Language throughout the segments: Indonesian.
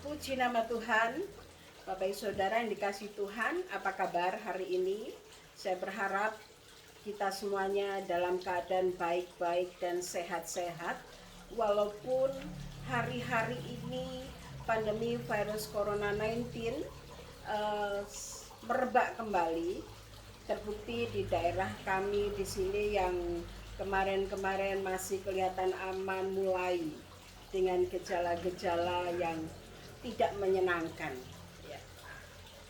Puji nama Tuhan, Bapak Ibu Saudara yang dikasih Tuhan, apa kabar hari ini? Saya berharap kita semuanya dalam keadaan baik-baik dan sehat-sehat, walaupun hari-hari ini pandemi virus Corona 19 merebak kembali. Terbukti di daerah kami di sini yang kemarin-kemarin masih kelihatan aman, mulai dengan gejala-gejala yang tidak menyenangkan, ya.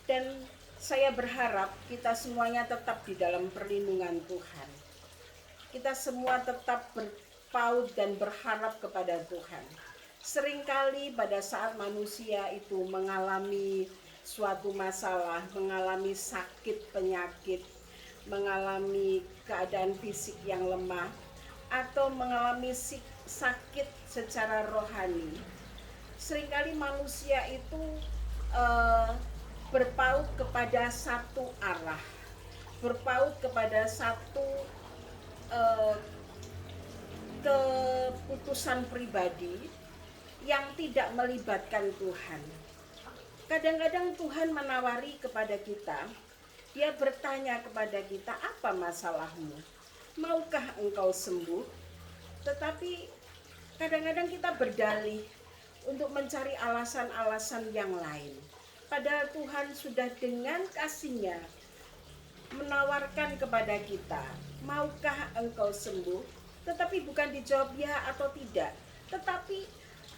Dan saya berharap kita semuanya tetap di dalam perlindungan Tuhan. Kita semua tetap berpaut dan berharap kepada Tuhan. Seringkali pada saat manusia itu mengalami suatu masalah, mengalami sakit penyakit, mengalami keadaan fisik yang lemah, atau mengalami sakit secara rohani, seringkali manusia itu berpaut kepada satu arah, berpaut kepada satu keputusan pribadi yang tidak melibatkan Tuhan. Kadang-kadang Tuhan menawari kepada kita, Dia bertanya kepada kita, apa masalahmu? Maukah engkau sembuh? Tetapi kadang-kadang kita berdalih untuk mencari alasan-alasan yang lain. Padahal Tuhan sudah dengan kasih-Nya menawarkan kepada kita, maukah engkau sembuh? Tetapi bukan dijawab ya atau tidak, tetapi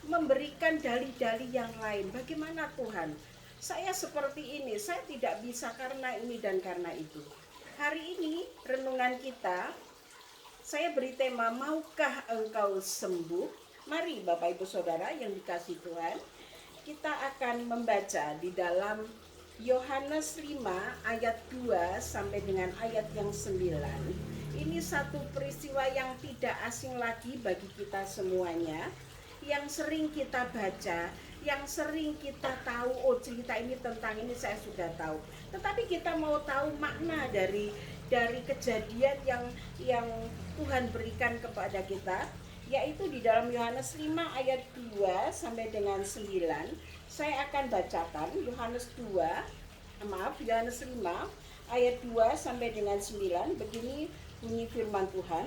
memberikan dalih-dalih yang lain. Bagaimana Tuhan? Saya seperti ini, saya tidak bisa karena ini dan karena itu. Hari ini renungan kita, saya beri tema, maukah engkau sembuh? Mari Bapak Ibu Saudara yang dikasih Tuhan, kita akan membaca di dalam Yohanes 5 ayat 2 sampai dengan ayat yang 9. Ini satu peristiwa yang tidak asing lagi bagi kita semuanya, yang sering kita baca, yang sering kita tahu, oh cerita ini tentang ini saya sudah tahu. Tetapi kita mau tahu makna dari kejadian yang Tuhan berikan kepada kita, yaitu di dalam Yohanes 5 ayat 2 sampai dengan 9. Saya akan bacakan Yohanes 5 ayat 2 sampai dengan 9. Begini bunyi firman Tuhan.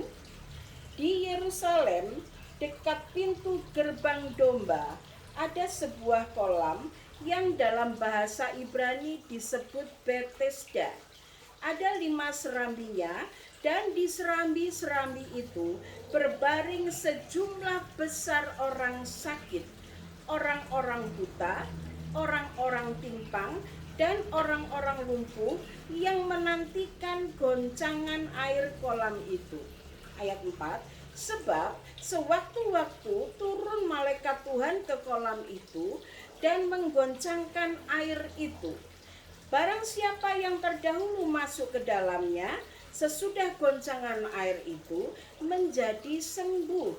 Di Yerusalem, dekat pintu gerbang domba, ada sebuah kolam yang dalam bahasa Ibrani disebut Bethesda. Ada 5 serambinya, dan di serambi-serambi itu berbaring sejumlah besar orang sakit, orang-orang buta, orang-orang timpang, dan orang-orang lumpuh yang menantikan goncangan air kolam itu. Ayat 4, sebab sewaktu-waktu turun malaikat Tuhan ke kolam itu dan menggoncangkan air itu. Barang siapa yang terdahulu masuk ke dalamnya, sesudah goncangan air itu menjadi sembuh,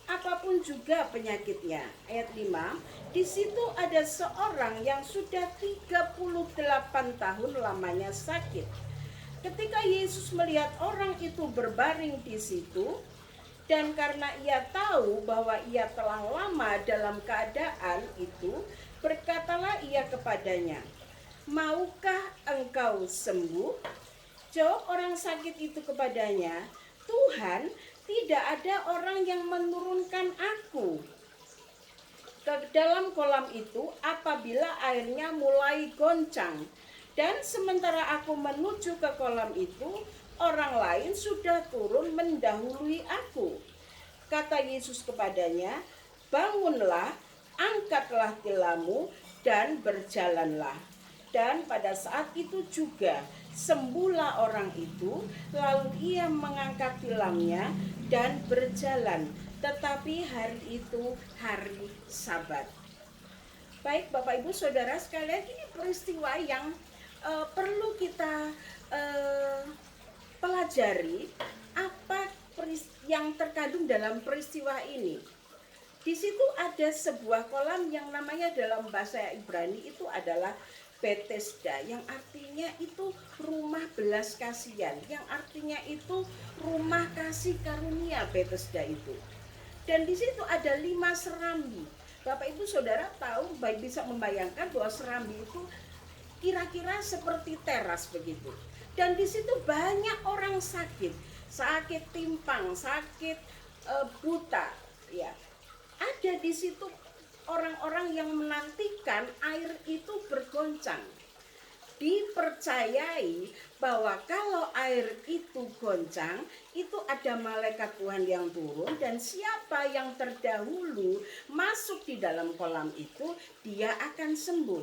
apapun juga penyakitnya. Ayat 5, di situ ada seorang yang sudah 38 tahun lamanya sakit. Ketika Yesus melihat orang itu berbaring di situ, dan karena ia tahu bahwa ia telah lama dalam keadaan itu, berkatalah ia kepadanya, maukah engkau sembuh? Jawab orang sakit itu kepadanya, Tuhan, tidak ada orang yang menurunkan aku ke dalam kolam itu apabila airnya mulai goncang. Dan sementara aku menuju ke kolam itu, orang lain sudah turun mendahului aku. Kata Yesus kepadanya, bangunlah, angkatlah tilammu, dan berjalanlah. Dan pada saat itu juga sembuhlah orang itu, lalu ia mengangkat tilamnya dan berjalan. Tetapi hari itu hari Sabat. Baik Bapak Ibu Saudara sekalian, ini peristiwa yang perlu kita pelajari apa yang terkandung dalam peristiwa ini. Di situ ada sebuah kolam yang namanya dalam bahasa Ibrani itu adalah Bethesda, yang artinya itu rumah belas kasihan, yang artinya itu rumah kasih karunia Bethesda itu. Dan di situ ada 5 serambi. Bapak Ibu Saudara tahu, baik bisa membayangkan bahwa Serambi itu kira-kira seperti teras begitu. Dan di situ banyak orang sakit, sakit timpang, sakit buta, ya. Ada di situ orang-orang yang menantikan air itu bergoncang. Dipercayai bahwa kalau air itu goncang, itu ada malaikat Tuhan yang turun, dan siapa yang terdahulu masuk di dalam kolam itu, dia akan sembuh.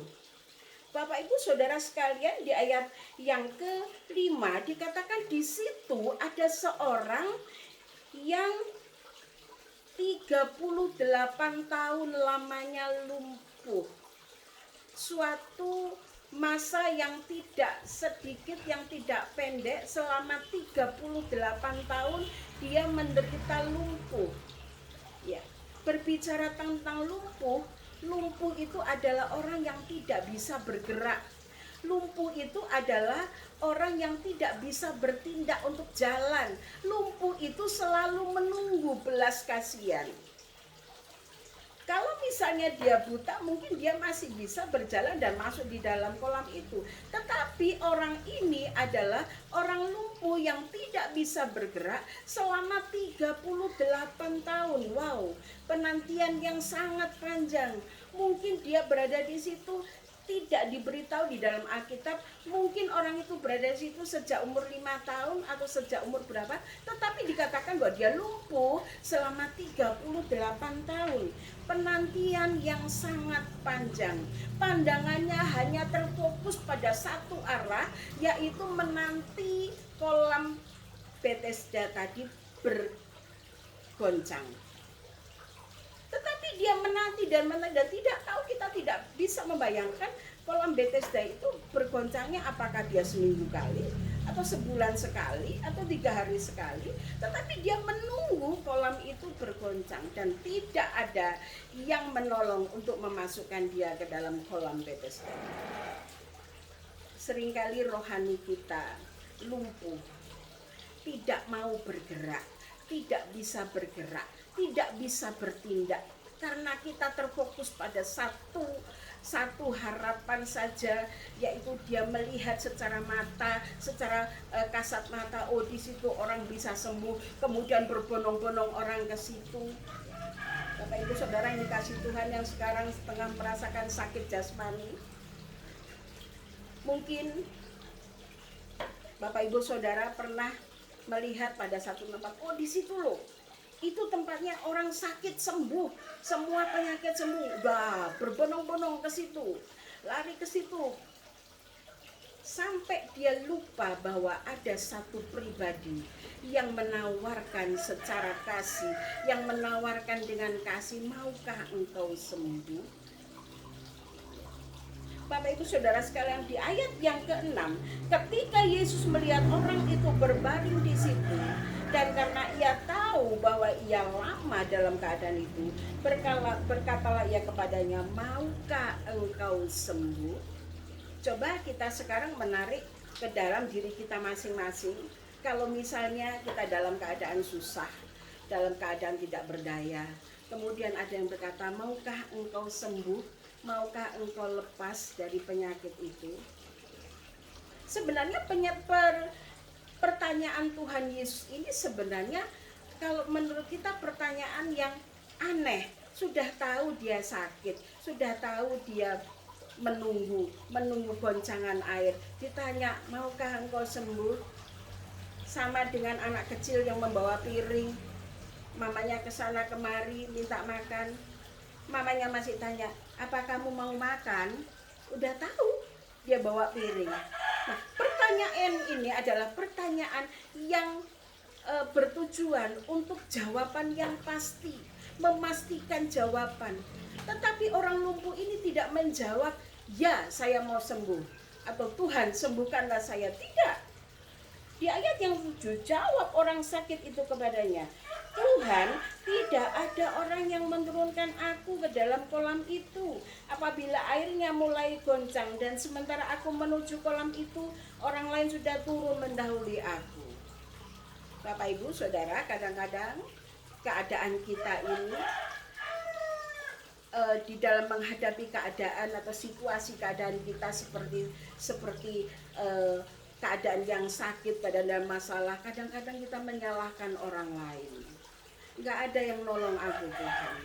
Bapak Ibu Saudara sekalian, di ayat yang ke-5 dikatakan di situ ada seorang yang 38 tahun lamanya lumpuh. Suatu masa yang tidak sedikit, yang tidak pendek, selama 38 tahun dia menderita lumpuh. Ya, berbicara tentang lumpuh, lumpuh itu adalah orang yang tidak bisa bergerak. Lumpuh itu adalah orang yang tidak bisa bertindak untuk jalan. Lumpuh itu selalu menunggu belas kasihan. Kalau misalnya dia buta, mungkin dia masih bisa berjalan dan masuk di dalam kolam itu. Tetapi orang ini adalah orang lumpuh yang tidak bisa bergerak selama 38 tahun. Wow, penantian yang sangat panjang. Mungkin dia berada di situ, tidak diberitahu di dalam Alkitab, mungkin orang itu berada di situ sejak umur 5 tahun atau sejak umur berapa, tetapi dikatakan bahwa dia lumpuh selama 38 tahun. Penantian yang sangat panjang. Pandangannya hanya terfokus pada satu arah, yaitu menanti kolam Bethesda tadi bergoncang. Tetapi dia menanti dan tidak tahu, kita tidak bisa membayangkan kolam Bethesda itu bergoncangnya apakah dia seminggu kali atau sebulan sekali atau 3 hari sekali. Tetapi dia menunggu kolam itu bergoncang dan tidak ada yang menolong untuk memasukkan dia ke dalam kolam Bethesda. Seringkali rohani kita lumpuh, tidak mau bergerak, tidak bisa bergerak, tidak bisa bertindak, karena kita terfokus pada satu harapan saja, yaitu dia melihat secara mata, secara kasat mata, oh di situ orang bisa sembuh, kemudian berbondong-bondong orang ke situ. Bapak Ibu Saudara yang dikasih Tuhan, yang sekarang setengah merasakan sakit jasmani, mungkin Bapak Ibu Saudara pernah melihat pada satu tempat, oh di situ loh, itu tempatnya orang sakit sembuh, semua penyakit sembuh. Bah, berbondong-bondong ke situ, lari ke situ, sampai dia lupa bahwa ada satu pribadi yang menawarkan secara kasih, yang menawarkan dengan kasih, maukah engkau sembuh? Bapak Ibu Saudara sekalian, di ayat yang ke-6, ketika Yesus melihat orang itu berbaring di situ, dan karena ia tahu bahwa ia lama dalam keadaan itu, berkatalah ia kepadanya, maukah engkau sembuh? Coba kita sekarang menarik ke dalam diri kita masing-masing. Kalau misalnya kita dalam keadaan susah, dalam keadaan tidak berdaya, kemudian ada yang berkata, maukah engkau sembuh? Maukah engkau lepas dari penyakit itu? Sebenarnya pertanyaan Tuhan Yesus ini sebenarnya kalau menurut kita pertanyaan yang aneh. Sudah tahu dia sakit, sudah tahu dia menunggu goncangan air, ditanya maukah engkau sembuh? Sama dengan anak kecil yang membawa piring, mamanya kesana kemari minta makan, mamanya masih tanya, apa kamu mau makan? Udah tahu dia bawa piring. Nah, pertanyaan ini adalah pertanyaan yang bertujuan untuk jawaban yang pasti, memastikan jawaban. Tetapi orang lumpuh ini tidak menjawab, ya saya mau sembuh, atau Tuhan sembuhkanlah saya. Tidak. Di ayat yang 7 jawab orang sakit itu kepadanya, Tuhan, tidak ada orang yang menurunkan aku ke dalam kolam itu apabila airnya mulai goncang, dan sementara aku menuju kolam itu, orang lain sudah turun mendahului aku. Bapak Ibu Saudara, kadang-kadang keadaan kita ini di dalam menghadapi keadaan atau situasi keadaan kita seperti keadaan yang sakit, keadaan masalah, kadang-kadang kita menyalahkan orang lain. Nggak ada yang nolong aku, Tuhan.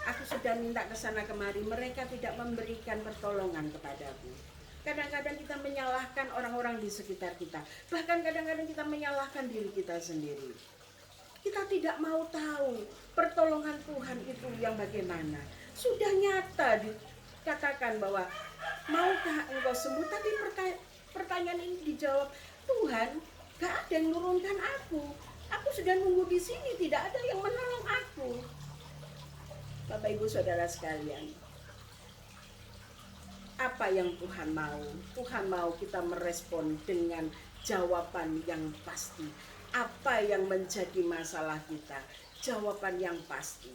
Aku sudah minta ke sana kemari, mereka tidak memberikan pertolongan kepadaku. Kadang-kadang kita menyalahkan orang-orang di sekitar kita. Bahkan kadang-kadang kita menyalahkan diri kita sendiri. Kita tidak mau tahu pertolongan Tuhan itu yang bagaimana. Sudah nyata dikatakan bahwa maukah engkau sembuh, tapi pertanyaan ini dijawab, Tuhan, gak ada yang menurunkan aku. Aku sudah nunggu di sini, tidak ada yang menolong aku. Bapak Ibu Saudara sekalian, apa yang Tuhan mau? Tuhan mau kita merespon dengan jawaban yang pasti. Apa yang menjadi masalah kita? Jawaban yang pasti.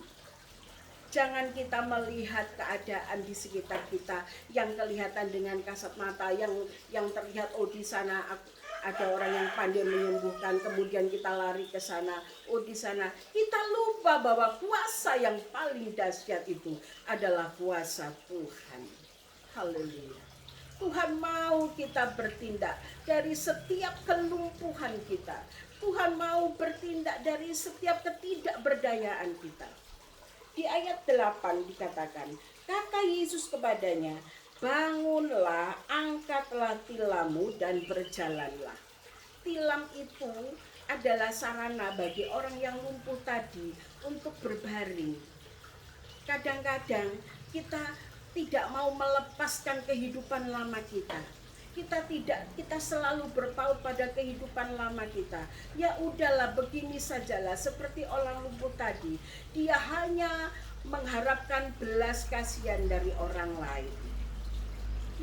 Jangan kita melihat keadaan di sekitar kita yang kelihatan dengan kasat mata, yang terlihat, oh di sana ada orang yang pandai menyembuhkan, kemudian kita lari ke sana, oh di sana. Kita lupa bahwa kuasa yang paling dahsyat itu adalah kuasa Tuhan. Haleluya. Tuhan mau kita bertindak dari setiap kelumpuhan kita. Tuhan mau bertindak dari setiap ketidakberdayaan kita. Di ayat 8 dikatakan, kata Yesus kepadanya, bangunlah, angkatlah tilammu dan berjalanlah. Tilam itu adalah sarana bagi orang yang lumpuh tadi untuk berbaring. Kadang-kadang kita tidak mau melepaskan kehidupan lama kita. Kita selalu berpaut pada kehidupan lama kita. Ya udahlah, begini sajalah, seperti orang lumpuh tadi. Dia hanya mengharapkan belas kasihan dari orang lain.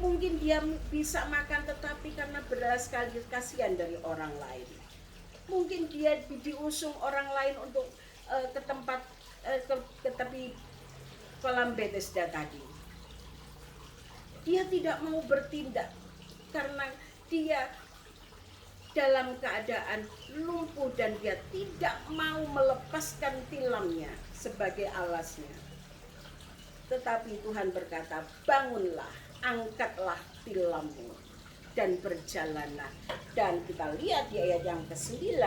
Mungkin dia bisa makan, tetapi karena belas kasihan dari orang lain. Mungkin dia diusung orang lain untuk ke tempat ke tepi kolam Bethesda tadi. Dia tidak mau bertindak karena dia dalam keadaan lumpuh dan dia tidak mau melepaskan tilamnya sebagai alasnya. Tetapi Tuhan berkata, bangunlah, angkatlah tilammu dan berjalanlah. Dan kita lihat di ayat yang ke-9,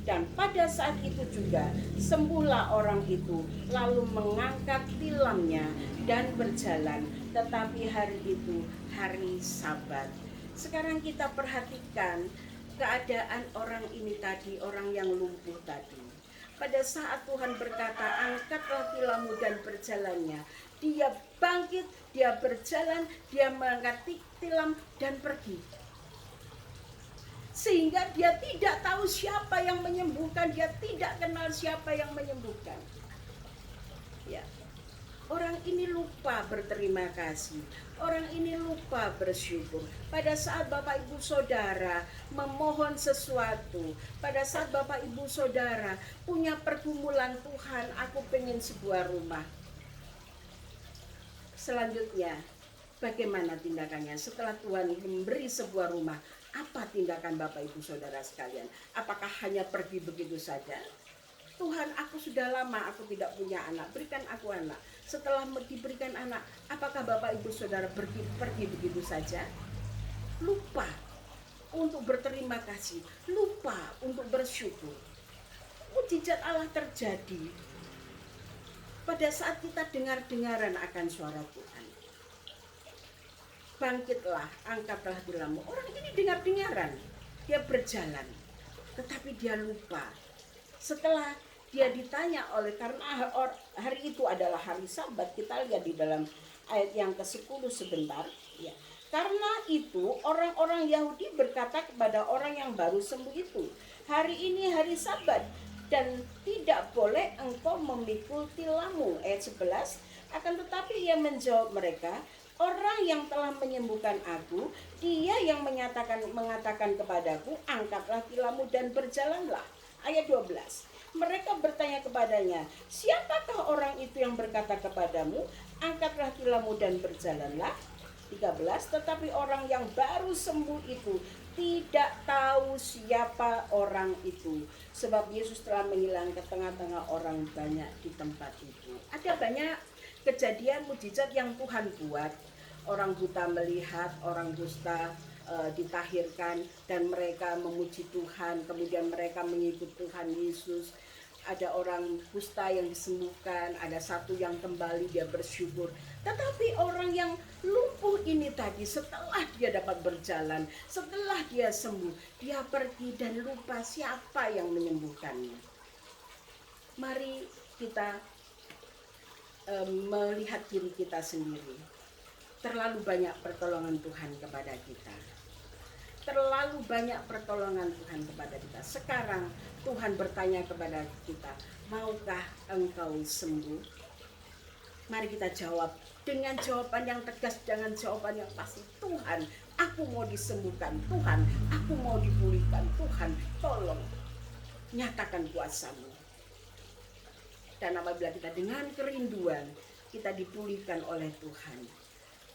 dan pada saat itu juga sembuhlah orang itu, lalu mengangkat tilamnya dan berjalan. Tetapi hari itu hari Sabat. Sekarang kita perhatikan keadaan orang ini tadi, orang yang lumpuh tadi. Pada saat Tuhan berkata, angkatlah tilammu dan berjalannya, dia bangkit, dia berjalan, dia mengangkat tilam dan pergi. Sehingga dia tidak tahu siapa yang menyembuhkan, dia tidak kenal siapa yang menyembuhkan. Ya. Orang ini lupa berterima kasih. Orang ini lupa bersyukur. Pada saat Bapak Ibu Saudara memohon sesuatu, pada saat Bapak Ibu Saudara punya pergumulan, Tuhan, aku pengen sebuah rumah. Selanjutnya, bagaimana tindakannya setelah Tuhan memberi sebuah rumah? Apa tindakan Bapak Ibu Saudara sekalian? Apakah hanya pergi begitu saja? Tuhan, aku sudah lama aku tidak punya anak, berikan aku anak. Setelah diberikan anak, apakah Bapak Ibu Saudara pergi begitu saja? Lupa untuk berterima kasih, lupa untuk bersyukur. Mujizat Allah terjadi pada saat kita dengar-dengaran akan suara Tuhan. Bangkitlah, angkatlah tilammu. Orang ini dengar-dengaran, dia berjalan, tetapi dia lupa. Setelah dia ditanya karena hari itu adalah hari Sabat, kita lihat di dalam ayat yang ke-10 sebentar, ya. Karena itu orang-orang Yahudi berkata kepada orang yang baru sembuh itu, hari ini hari Sabat dan tidak boleh engkau memikul tilammu. Ayat 11, akan tetapi ia menjawab mereka, orang yang telah menyembuhkan aku, dia yang mengatakan kepadaku, angkatlah tilammu dan berjalanlah. Ayat 12, mereka bertanya kepadanya, siapakah orang itu yang berkata kepadamu, angkatlah tilammu dan berjalanlah? 13, tetapi orang yang baru sembuh itu tidak tahu siapa orang itu, sebab Yesus telah menghilang ke tengah-tengah orang banyak di tempat itu. Ada banyak kejadian mujizat yang Tuhan buat. Orang buta melihat, orang dusta ditahirkan, dan mereka memuji Tuhan, kemudian mereka mengikut Tuhan Yesus. Ada orang kusta yang disembuhkan, ada satu yang kembali dia bersyukur. Tetapi orang yang lumpuh ini tadi, setelah dia dapat berjalan, setelah dia sembuh, dia pergi dan lupa siapa yang menyembuhkannya. Mari kita melihat diri kita sendiri. Terlalu banyak pertolongan Tuhan kepada kita. Terlalu banyak pertolongan Tuhan kepada kita. Sekarang Tuhan bertanya kepada kita, maukah engkau sembuh? Mari kita jawab dengan jawaban yang tegas, dengan jawaban yang pasti. Tuhan, aku mau disembuhkan. Tuhan, aku mau dipulihkan. Tuhan, tolong nyatakan kuasa-Mu. Dan apabila kita dengan kerinduan, kita dipulihkan oleh Tuhan,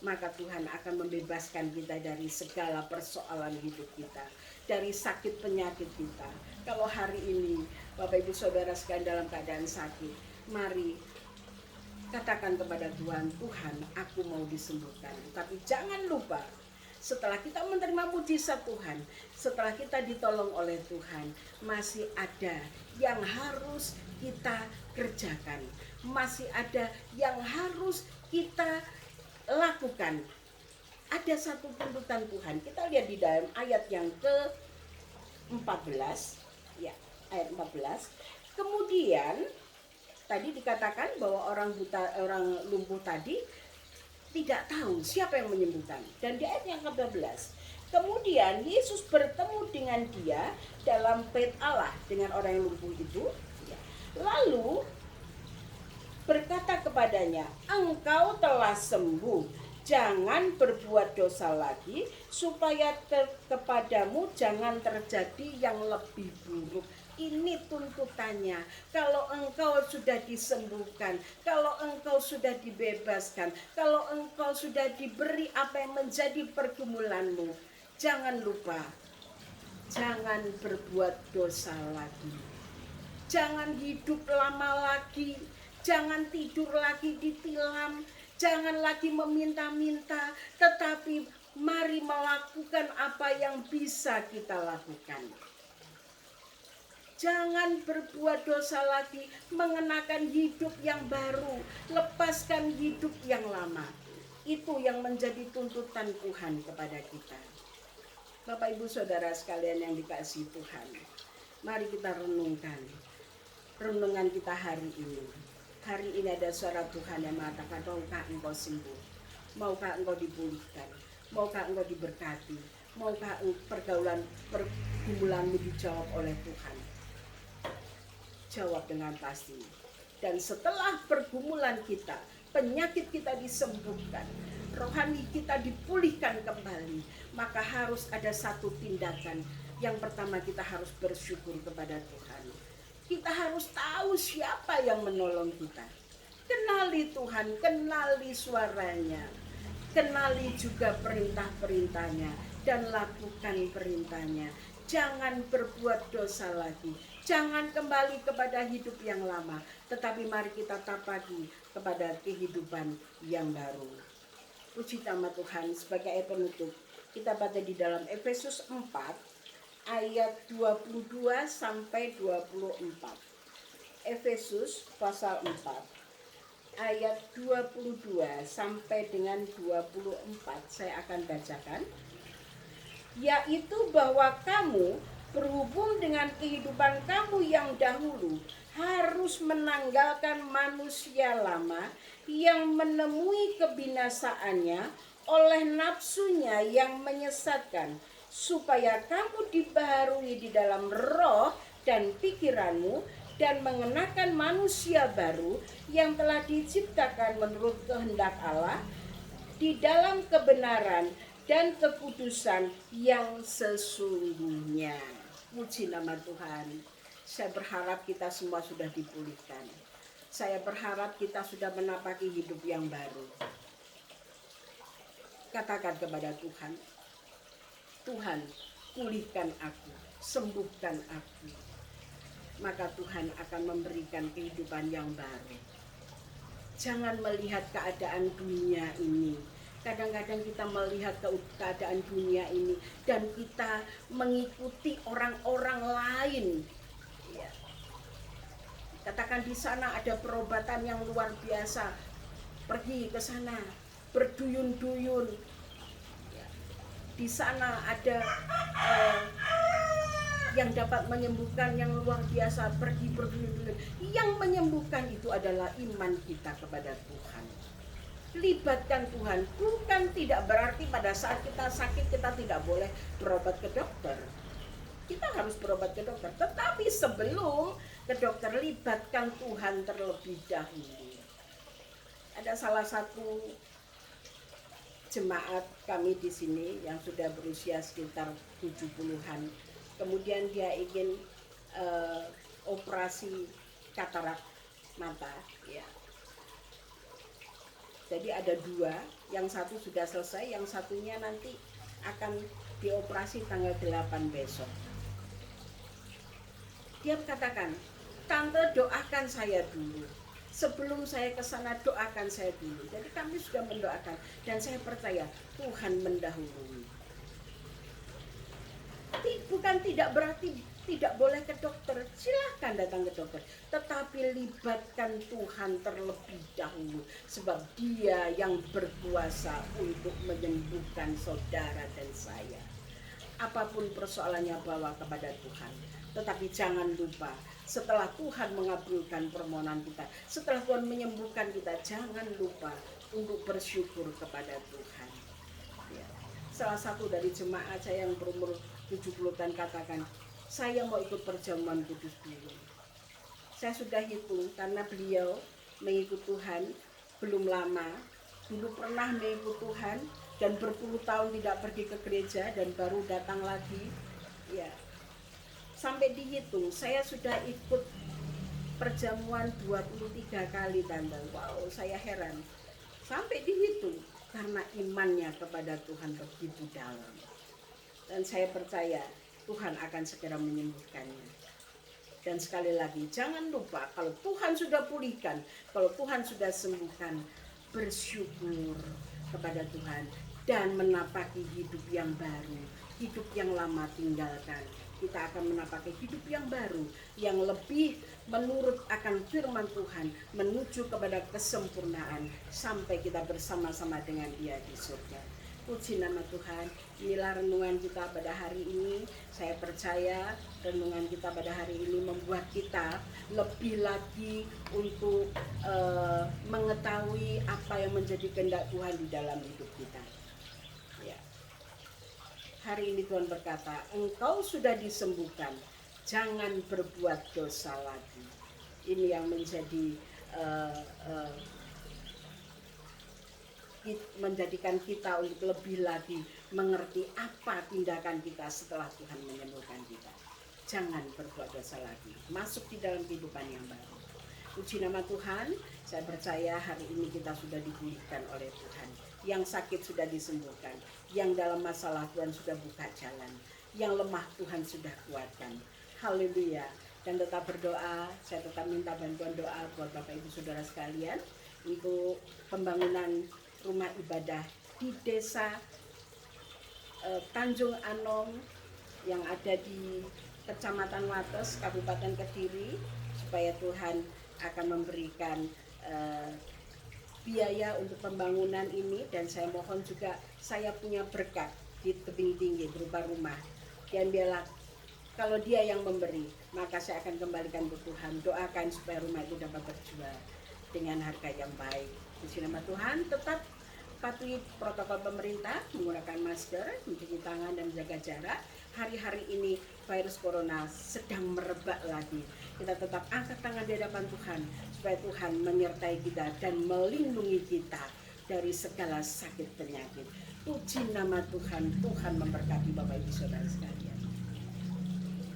maka Tuhan akan membebaskan kita dari segala persoalan hidup kita, dari sakit penyakit kita. Kalau hari ini Bapak Ibu Saudara sekalian dalam keadaan sakit, mari katakan kepada Tuhan, Tuhan, aku mau disembuhkan. Tapi jangan lupa, setelah kita menerima mujizat Tuhan, setelah kita ditolong oleh Tuhan, masih ada yang harus kita kerjakan, masih ada yang harus kita lakukan. Ada satu tuntutan Tuhan. Kita lihat di dalam ayat yang ke-14, ya, ayat 14. Kemudian tadi dikatakan bahwa orang lumpuh tadi tidak tahu siapa yang menyembuhkan. Dan di ayat yang ke-12, kemudian Yesus bertemu dengan dia dalam bait Allah, dengan orang yang lumpuh itu, ya. Lalu berkata kepadanya, engkau telah sembuh, jangan berbuat dosa lagi, supaya kepadamu jangan terjadi yang lebih buruk. Ini tuntutannya. Kalau engkau sudah disembuhkan, kalau engkau sudah dibebaskan, kalau engkau sudah diberi apa yang menjadi pergumulanmu, jangan lupa, jangan berbuat dosa lagi. Jangan hidup lama lagi. Jangan tidur lagi ditilam, jangan lagi meminta-minta, tetapi mari melakukan apa yang bisa kita lakukan. Jangan berbuat dosa lagi, mengenakan hidup yang baru, lepaskan hidup yang lama. Itu yang menjadi tuntutan Tuhan kepada kita. Bapak Ibu Saudara sekalian yang dikasihi Tuhan, mari kita renungkan renungan kita hari ini. Hari ini ada suara Tuhan yang mengatakan, maukah engkau sembuh? Maukah engkau dipulihkan? Maukah engkau diberkati? Maukah pergumulanmu dijawab oleh Tuhan? Jawab dengan pasti. Dan setelah pergumulan kita, penyakit kita disembuhkan, rohani kita dipulihkan kembali, maka harus ada satu tindakan. Yang pertama, kita harus bersyukur kepada Tuhan. Kita harus tahu siapa yang menolong kita. Kenali Tuhan, kenali suaranya, kenali juga perintah-perintahnya, dan lakukan perintahnya. Jangan berbuat dosa lagi, jangan kembali kepada hidup yang lama, tetapi mari kita tapaki kepada kehidupan yang baru. Puji nama Tuhan. Sebagai ayat penutup, kita baca di dalam Efesus 4 ayat 22 sampai 24. Efesus pasal 4 ayat 22 sampai dengan 24 saya akan bacakan. Yaitu bahwa kamu berhubung dengan kehidupan kamu yang dahulu harus menanggalkan manusia lama yang menemui kebinasaannya oleh nafsunya yang menyesatkan, supaya kamu dibaharui di dalam roh dan pikiranmu, dan mengenakan manusia baru yang telah diciptakan menurut kehendak Allah di dalam kebenaran dan kekudusan yang sesungguhnya. Puji nama Tuhan. Saya berharap kita semua sudah dipulihkan. Saya berharap kita sudah menapaki hidup yang baru. Katakan kepada Tuhan, Tuhan, pulihkan aku, sembuhkan aku. Maka Tuhan akan memberikan kehidupan yang baru. Jangan melihat keadaan dunia ini. Kadang-kadang kita melihat keadaan dunia ini dan kita mengikuti orang-orang lain. Ya. Katakan di sana ada perobatan yang luar biasa, pergi ke sana, berduyun-duyun. Ya. Di sana ada yang dapat menyembuhkan yang luar biasa, pergi berduyun-duyun. Yang menyembuhkan itu adalah iman kita kepada Tuhan. Libatkan Tuhan. Bukan tidak berarti pada saat kita sakit kita tidak boleh berobat ke dokter. Kita harus berobat ke dokter, tetapi sebelum ke dokter libatkan Tuhan terlebih dahulu. Ada salah satu jemaat kami di sini yang sudah berusia sekitar 70-an. Kemudian dia ingin operasi katarak mata, ya. Jadi ada dua, yang satu sudah selesai, yang satunya nanti akan dioperasi tanggal 8 besok. Dia katakan, tante doakan saya dulu. Sebelum saya ke sana doakan saya dulu. Jadi kami sudah mendoakan dan saya percaya Tuhan mendahului. Bukan tidak berarti tidak boleh ke dokter, silahkan datang ke dokter, tetapi libatkan Tuhan terlebih dahulu, sebab Dia yang berkuasa untuk menyembuhkan saudara dan saya. Apapun persoalannya bawa kepada Tuhan, tetapi jangan lupa setelah Tuhan mengabulkan permohonan kita, setelah Tuhan menyembuhkan kita, jangan lupa untuk bersyukur kepada Tuhan. Ya. Salah satu dari jemaat saya yang berumur 70 tahun katakan, saya mau ikut perjamuan kudus dulu. Saya sudah hitung karena beliau mengikut Tuhan belum lama. Dulu pernah mengikut Tuhan dan berpuluh tahun tidak pergi ke gereja dan baru datang lagi. Ya. Sampai dihitung, saya sudah ikut perjamuan 23 kali, tante. Wow, saya heran. Sampai dihitung karena imannya kepada Tuhan begitu dalam. Dan saya percaya Tuhan akan segera menyembuhkannya. Dan sekali lagi, jangan lupa kalau Tuhan sudah pulihkan, kalau Tuhan sudah sembuhkan, bersyukur kepada Tuhan dan menapaki hidup yang baru. Hidup yang lama tinggalkan. Kita akan menapaki hidup yang baru, yang lebih menurut akan firman Tuhan, menuju kepada kesempurnaan sampai kita bersama-sama dengan Dia di surga. Puji nama Tuhan. Inilah renungan kita pada hari ini. Saya percaya renungan kita pada hari ini membuat kita lebih lagi untuk mengetahui apa yang menjadi kehendak Tuhan di dalam hidup kita. Ya. Hari ini Tuhan berkata, engkau sudah disembuhkan, jangan berbuat dosa lagi. Ini yang menjadikan kita untuk lebih lagi mengerti apa tindakan kita setelah Tuhan menyembuhkan kita. Jangan berbuat dosa lagi, masuk di dalam kehidupan yang baru. Puji nama Tuhan, saya percaya hari ini kita sudah dipulihkan oleh Tuhan. Yang sakit sudah disembuhkan, yang dalam masalah Tuhan sudah buka jalan, yang lemah Tuhan sudah kuatkan. Haleluya. Dan tetap berdoa, saya tetap minta bantuan doa buat Bapak Ibu Saudara sekalian untuk pembangunan rumah ibadah di desa Tanjung Anom yang ada di Kecamatan Wates, Kabupaten Kediri, supaya Tuhan akan memberikan biaya untuk pembangunan ini. Dan saya mohon juga saya punya berkat di tebing tinggi berupa rumah, dan biarlah kalau Dia yang memberi, maka saya akan kembalikan ke Tuhan. Doakan supaya rumah itu dapat terjual dengan harga yang baik. Puji nama Tuhan. Tetap patuhi protokol pemerintah, menggunakan masker, mencuci tangan dan menjaga jarak. Hari-hari ini virus corona sedang merebak lagi. Kita tetap angkat tangan di hadapan Tuhan supaya Tuhan menyertai kita dan melindungi kita dari segala sakit penyakit. Puji nama Tuhan. Tuhan memberkati Bapak Ibu Saudara sekalian.